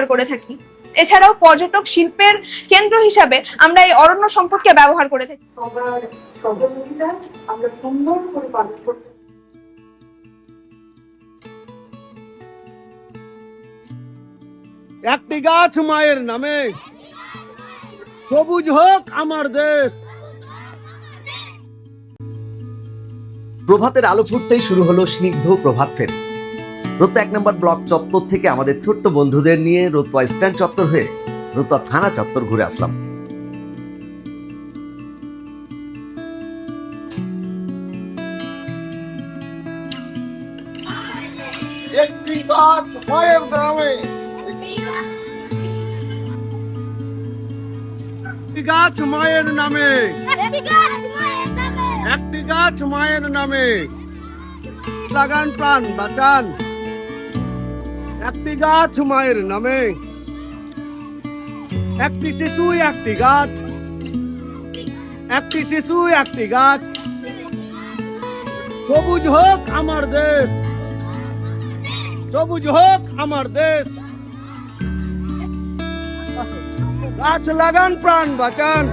ব্যবহার করে থাকি। এছাড়াও পর্যটক শিল্পের কেন্দ্র হিসাবে আমরা এই অরণ্য সম্পদকে ব্যবহার করে থাকি। আমরা সুন্দর করে পালন করতে। একটি গাছ মায়ের নামে, সবুজ হোক আমার দেশ। প্রভাতের আলো ফুটতেই শুরু হলো স্নিগ্ধ প্রভাত ফেরি। রতুয়া 1 নম্বর ব্লক চত্বর থেকে আমাদের ছোট্ট বন্ধুদের নিয়ে রতুয়া স্ট্যান্ড চত্বর হয়ে রতুয়া থানা চত্বর ঘুরে আসলাম। একটি গাছ মায়ের নামে, একটি গাছ মায়ের নামে, একটি গাছ মায়ের নামে, লাগান প্রাণ বাঁচান। একটি গাছ মায়ের নামে, একটি শিশু একটি গাছ, একটি শিশু একটি গাছ। সবুজ হোক আমার দেশ, সবুজ হোক আমার দেশ। গাছ লাগান প্রাণ বাঁচান।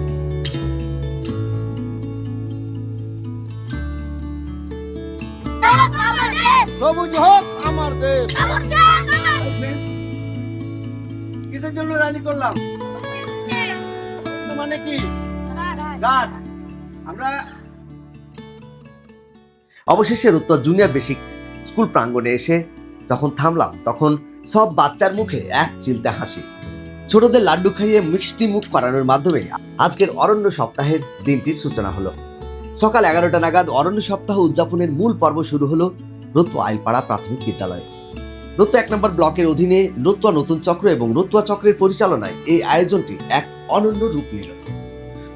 সবুজ হোক আমার দেশ। কিসের জন্য রানি করলাম? মানে কি গাছ আমরা। অবশেষে রতুয়া জুনিয়র বেসিক স্কুল প্রাঙ্গণে এসে যখন থামলাম, তখন সব বাচ্চার মুখে এক চিলতে হাসি। ছোটদের লাড্ডু খাইয়ে মিষ্টি মুখ করানোর মাধ্যমে আজকের অরণ্য সপ্তাহের দিনটির সূচনা হলো। সকাল 11টা নাগাদ অরণ্য সপ্তাহ উদযাপনের মূল পর্ব শুরু হলো রতুয়া আইলপাড়া প্রাথমিক বিদ্যালয়ে। রতুয়া 1 নম্বর ব্লকের অধীনে রতুয়া নতুন চক্র এবং রতুয়া চক্রের পরিচালনায় এই আয়োজনটি এক অনন্য রূপ নিল।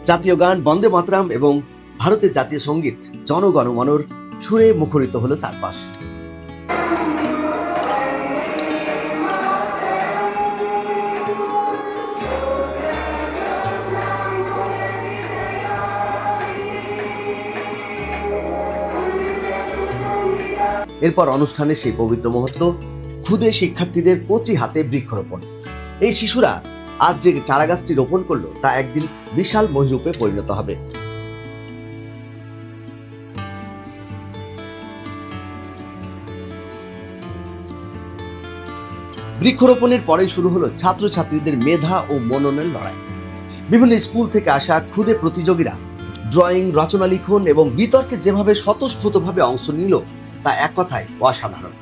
জাতীয় গান বন্দে মাতরম এবং ভারতের জাতীয় সঙ্গীত জনগণমনর সুরে মুখরিত হলো চারপাশ। এরপর অনুষ্ঠানে সেই পবিত্র মুহূর্ত, ক্ষুদে শিক্ষার্থীদের কচি হাতে বৃক্ষরোপণ। এই শিশুরা আজ যে চারাগাছটি রোপণ করলো তা একদিন বিশাল মহিরূপে পরিণত হবে। বৃক্ষরোপণের পরেই শুরু হলো ছাত্রছাত্রীদের মেধা ও মননের লড়াই। বিভিন্ন স্কুল থেকে আসা ক্ষুদে প্রতিযোগীরা ড্রয়িং, রচনা লিখন এবং বিতর্কে যেভাবে স্বতঃস্ফূর্তভাবে অংশ নিল তা এক কথায় অসাধারণ।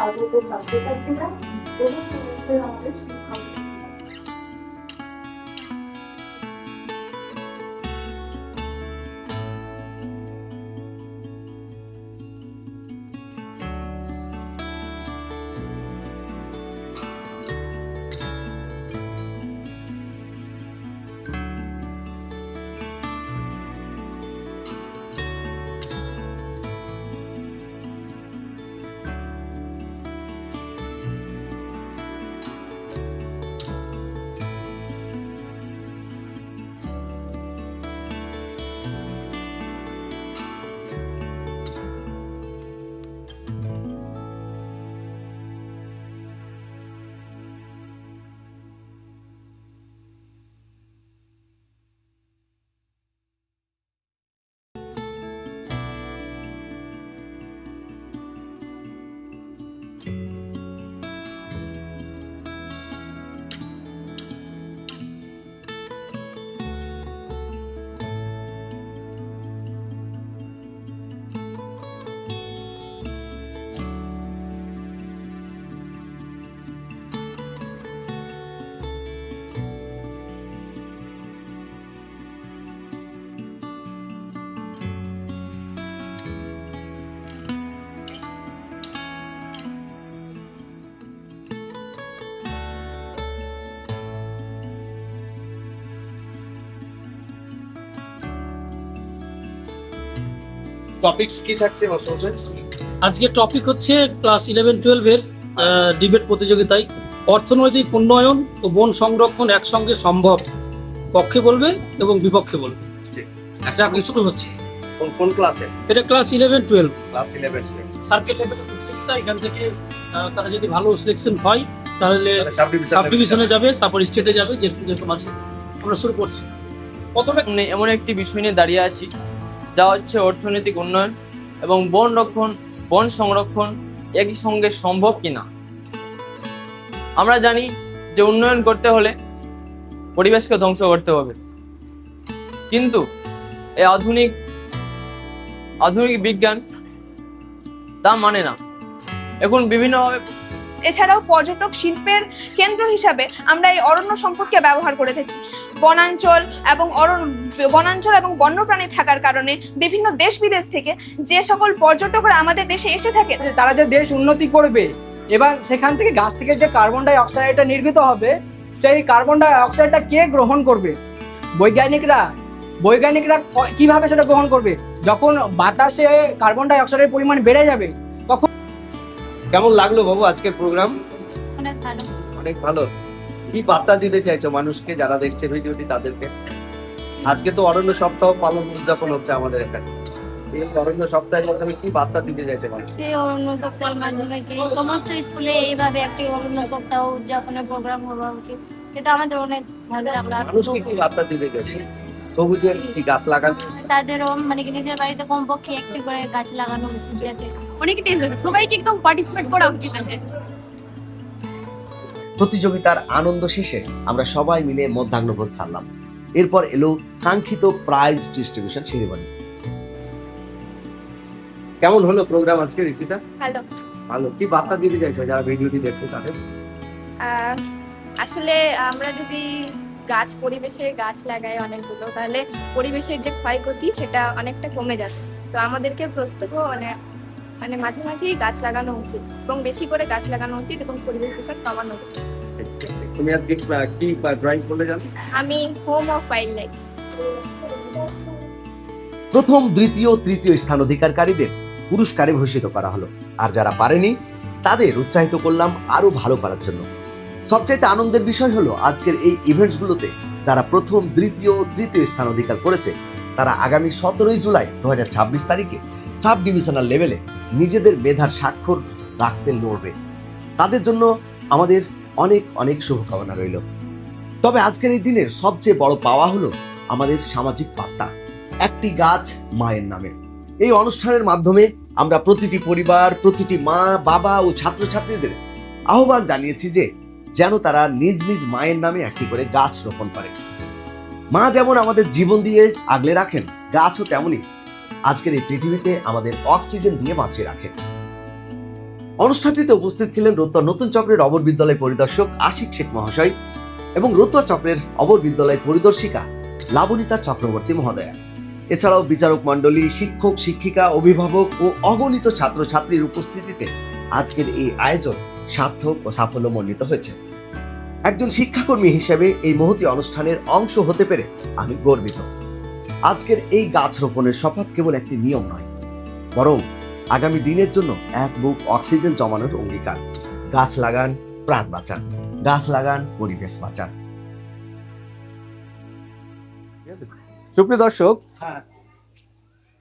আগত ছাত্রছাত্রীরা আমাদের শিক্ষা। টপিকস কি থাকছে মাস্টার? আজকে টপিক হচ্ছে ক্লাস 11-12 এর ডিবেট প্রতিযোগিতায় অর্থনৈতিক উন্নয়ন ও বন সংরক্ষণ একসঙ্গে সম্ভব, পক্ষে বলবে এবং বিপক্ষে বলবে। ঠিক। যা কি শুরু হচ্ছে, কোন ক্লাসে? এটা ক্লাস 11-12 ক্লাস 11 সার্কেল লেভেলে প্রতিযোগিতা। এখান থেকে তারা যদি ভালো সিলেকশন হয় তাহলে সাব ডিভিশনে যাবে, তারপর স্টেটে যাবে, যেরকম যেরকম আছে। আমরা শুরু করছি। প্রথমে সামনে এমন একটি বিষয় নিয়ে দাঁড়িয়ে আছি, যা হচ্ছে অর্থনৈতিক উন্নয়ন এবং বন সংরক্ষণ একই সঙ্গে সম্ভব কিনা। আমরা জানি যে উন্নয়ন করতে হলে পরিবেশকে ধ্বংস করতে হবে, কিন্তু এই আধুনিক বিজ্ঞান তা মানে না। এখন বিভিন্নভাবে এছাড়াও পর্যটক শিল্পের কেন্দ্র হিসাবে আমরা এই অরণ্য সম্পদকে ব্যবহার করে থাকি। বনাঞ্চল এবং বন্যপ্রাণী থাকার কারণে বিভিন্ন দেশ বিদেশ থেকে যে সকল পর্যটকরা আমাদের দেশে এসে থাকে, তারা যে দেশ উন্নতি করবে এবং সেখান থেকে গাছ থেকে যে কার্বন ডাই অক্সাইডটা নির্গত হবে, সেই কার্বন ডাই অক্সাইডটা কে গ্রহণ করবে? বৈজ্ঞানিকরা কিভাবে সেটা গ্রহণ করবে? যখন বাতাসে কার্বন ডাই অক্সাইডের পরিমাণ বেড়ে যাবে, কেমন লাগলো বাবু আজকের প্রোগ্রাম? অনেক ভালো। অনেক ভালো। কি বার্তা দিতে চাইছো মানুষকে, যারা দেখছে ভিডিওটি তাদেরকে? আজকে তো অরণ্য সপ্তাহ পালন উদযাপন হচ্ছে আমাদের এখানে। এই অরণ্য সপ্তাহের মাধ্যমে কি বার্তা দিতে চাইছো মানুষ? এই অরণ্য সপ্তাহের মাধ্যমে কি সমস্ত স্কুলে এইভাবে একটি অরণ্য সপ্তাহ উদযাপনের প্রোগ্রাম হওয়া উচিত, এটা আমাদের অনেক ভালো লাগলো। আর মানুষকে কি বার্তা দিতে চাইছো? সবুজের কি গাছ লাগান, তাদেরও মানে কি নিজের বাড়িতে কমপক্ষে একটি করে গাছ লাগানো উচিত, যাতে অনেক টেস্ট হচ্ছে। সবাইকে একদম পার্টিসিপেট করা উচিত আছে। প্রতিযোগিতার আনন্দ শেষে আমরা সবাই মিলে মধ্যাহ্নভোজ সারলাম। এরপর এলো কাঙ্ক্ষিত প্রাইজ ডিস্ট্রিবিউশন সেরিমনি। কেমন হলো প্রোগ্রাম আজকে ঋতিতা? ভালো। ভালো। কি বার্তা দিতে চাইছো যারা ভিডিওটি দেখছে তাদের? আসলে আমরা যদি পরিবেশে গাছ লাগাই অনেকগুলো, তাহলে পরিবেশের যে ক্ষয়ক্ষতি সেটা অনেকটা কমে যাবে। তো আমাদেরকে প্রত্যহ মানে মাঝে মাঝেই গাছ লাগানো উচিত এবং বেশি করে গাছ লাগানো উচিত এবং পরিবেশ দূষণ কমানো উচিত। তুমি আজকে কি ড্রয়িং করলে জানো? আমি হোম অফ ওয়াইল্ড লাইফ। প্রথম, দ্বিতীয়, তৃতীয় স্থান অধিকারকারীদের পুরস্কারে ভূষিত করা হলো, আর যারা পারেনি তাদের উৎসাহিত করলাম আরো ভালো করার জন্য। সবচাইতে আনন্দের বিষয় হলো আজকের এই ইভেন্টসগুলোতে যারা প্রথম, দ্বিতীয়, তৃতীয় স্থান অধিকার করেছে তারা আগামী 17 জুলাই 2026 তারিখে সাব ডিভিশনাল লেভেলে নিজেদের মেধার স্বাক্ষর রাখতে লড়বে। তাদের জন্য আমাদের অনেক অনেক শুভকামনা রইল। তবে আজকের এই দিনের সবচেয়ে বড় পাওয়া হলো আমাদের সামাজিক বার্তা, একটি গাছ মায়ের নামে। এই অনুষ্ঠানের মাধ্যমে আমরা প্রতিটি পরিবার, প্রতিটি মা, বাবা ও ছাত্রছাত্রীদের আহ্বান জানিয়েছি যে যেন তারা নিজ নিজ মায়ের নামে একটি করে গাছ রোপণ করে। মা যেমন আমাদের জীবন দিয়ে আগলে রাখেন, গাছও তেমনই আজকের এই পৃথিবীতে আমাদের অক্সিজেন দিয়ে বাঁচিয়ে রাখেন। অনুষ্ঠানটিতে উপস্থিত ছিলেন রতুয়া নতুন চক্রের অবর বিদ্যালয় পরিদর্শক আশিক শেখ মহাশয় এবং রতুয়া চক্রের অবর বিদ্যালয় পরিদর্শিকা লাবণিতা চক্রবর্তী মহোদয়া। এছাড়াও বিচারক মণ্ডলী, শিক্ষক, শিক্ষিকা, অভিভাবক ও অগণিত ছাত্রছাত্রীর উপস্থিতিতে আজকের এই আয়োজন সার্থক ও সাফল্যমণ্ডিত হয়েছে। একজন শিক্ষাকর্মী হিসেবে এই মহতী অনুষ্ঠানের অংশ হতে পেরে আমি গর্বিত। আজকের এই গাছ রোপণের শপথ কেবল একটি নিয়ম নয়, বরং আগামী দিনের জন্য এক বুক অক্সিজেন জমানোর অঙ্গীকার। গাছ লাগান, প্রাণ বাঁচান। গাছ লাগান, পরিবেশ বাঁচান। সুপ্রিয় দর্শক,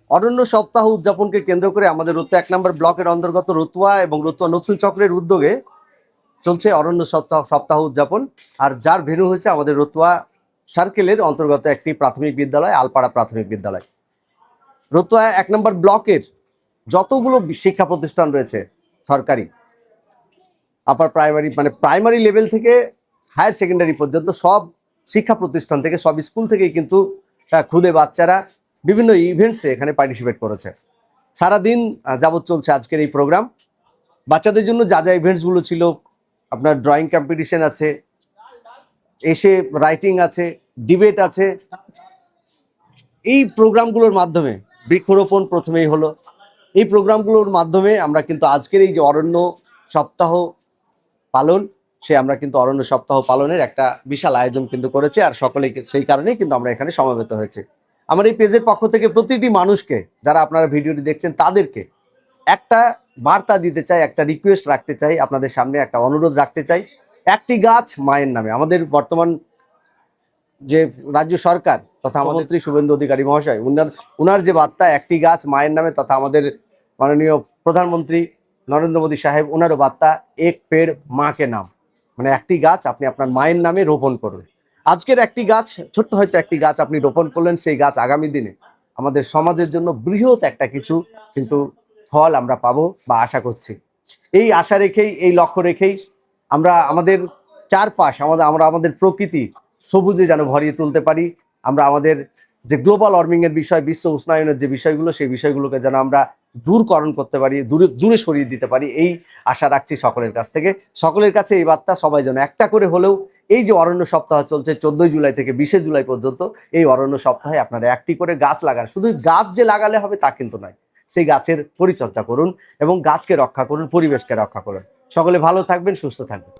অরণ্য সপ্তাহ উদযাপনকে কেন্দ্র করে আমাদের রতুয়া 1 নম্বর ব্লকের অন্তর্গত রতুয়া এবং রতুয়া নতুন চক্রের উদ্যোগে চলছে অরণ্য সপ্তাহ উদযাপন। আর যার ভেন্যু হয়েছে আমাদের রতুয়া সার্কেলের অন্তর্গত একটি প্রাথমিক বিদ্যালয়, আলপাড়া প্রাথমিক বিদ্যালয়। রতুয়া 1 নম্বর ব্লকের যতগুলো শিক্ষা প্রতিষ্ঠান রয়েছে সরকারি, আপার প্রাইমারি মানে প্রাইমারি লেভেল থেকে হায়ার সেকেন্ডারি পর্যন্ত সব শিক্ষা প্রতিষ্ঠান থেকে, সব স্কুল থেকেই কিন্তু খুদে বাচ্চারা বিভিন্ন ইভেন্টসে এখানে পার্টিসিপেট করেছে। সারাদিন যাবৎ চলছে আজকের এই প্রোগ্রাম। বাচ্চাদের জন্য যা যা ইভেন্টসগুলো ছিল, আপনার ড্রয়িং কম্পিটিশন আছে, এসে রাইটিং আছে, ডিবেট আছে। এই প্রোগ্রামগুলোর মাধ্যমে বৃক্ষরোপণ প্রথমেই হলো। এই প্রোগ্রামগুলোর মাধ্যমে আমরা কিন্তু আজকের এই যে অরণ্য সপ্তাহ পালন, আমরা কিন্তু অরণ্য সপ্তাহ পালনের একটা বিশাল আয়োজন কিন্তু করেছি। আর সকলেই সেই কারণেই কিন্তু আমরা এখানে সমবেত হয়েছি। আমার এই পেজের পক্ষ থেকে প্রতিটি মানুষকে, যারা আপনারা ভিডিওটি দেখছেন, তাদেরকে একটা বার্তা দিতে চাই, একটা রিকোয়েস্ট রাখতে চাই, আপনাদের সামনে একটা অনুরোধ রাখতে চাই একটি গাছ মায়ের নামে। আমাদের বর্তমান যে রাজ্য সরকার তথা আমাদের মন্ত্রী শুভেন্দু অধিকারী মহাশয় উনার যে বার্তা একটি গাছ মায়ের নামে, তথা আমাদের মাননীয় প্রধানমন্ত্রী নরেন্দ্র মোদী সাহেব ওনারও বার্তা এক পেড় মাকে নাম, মানে একটি গাছ আপনি আপনার মায়ের নামে রোপণ করুন। আজকের একটি গাছ, ছোট্ট হয়তো একটি গাছ আপনি রোপণ করলেন, সেই গাছ আগামী দিনে আমাদের সমাজের জন্য বৃহৎ একটা কিছু কিন্তু ফল আমরা পাবো বা আশা করছি। এই আশা রেখেই, এই লক্ষ্য রেখেই আমরা আমাদের চারপাশ আমরা আমাদের প্রকৃতি সবুজে যেন ভরিয়ে তুলতে পারি। আমরা আমাদের যে গ্লোবাল ওয়ার্মিং এর বিষয়, বিশ্ব উষ্ণায়নের যে বিষয়গুলো, সেই বিষয়গুলোকে যেন আমরা দূরকরণ করতে পারি, দূরে সরিয়ে দিতে পারি, এই আশা রাখছি সকলের কাছ থেকে। সকলের কাছে এই বার্তা, সবাই যেন একটা করে হলেও এই যে অরণ্য সপ্তাহ চলছে 14 জুলাই থেকে 20 জুলাই পর্যন্ত, এই অরণ্য সপ্তাহে আপনারা একটি করে গাছ লাগান। শুধু গাছ যে লাগালে হবে তা কিন্তু নয়, সেই গাছের পরিচর্যা করুন এবং গাছকে রক্ষা করুন, পরিবেশকে রক্ষা করুন। সকলে ভালো থাকবেন, সুস্থ থাকবেন।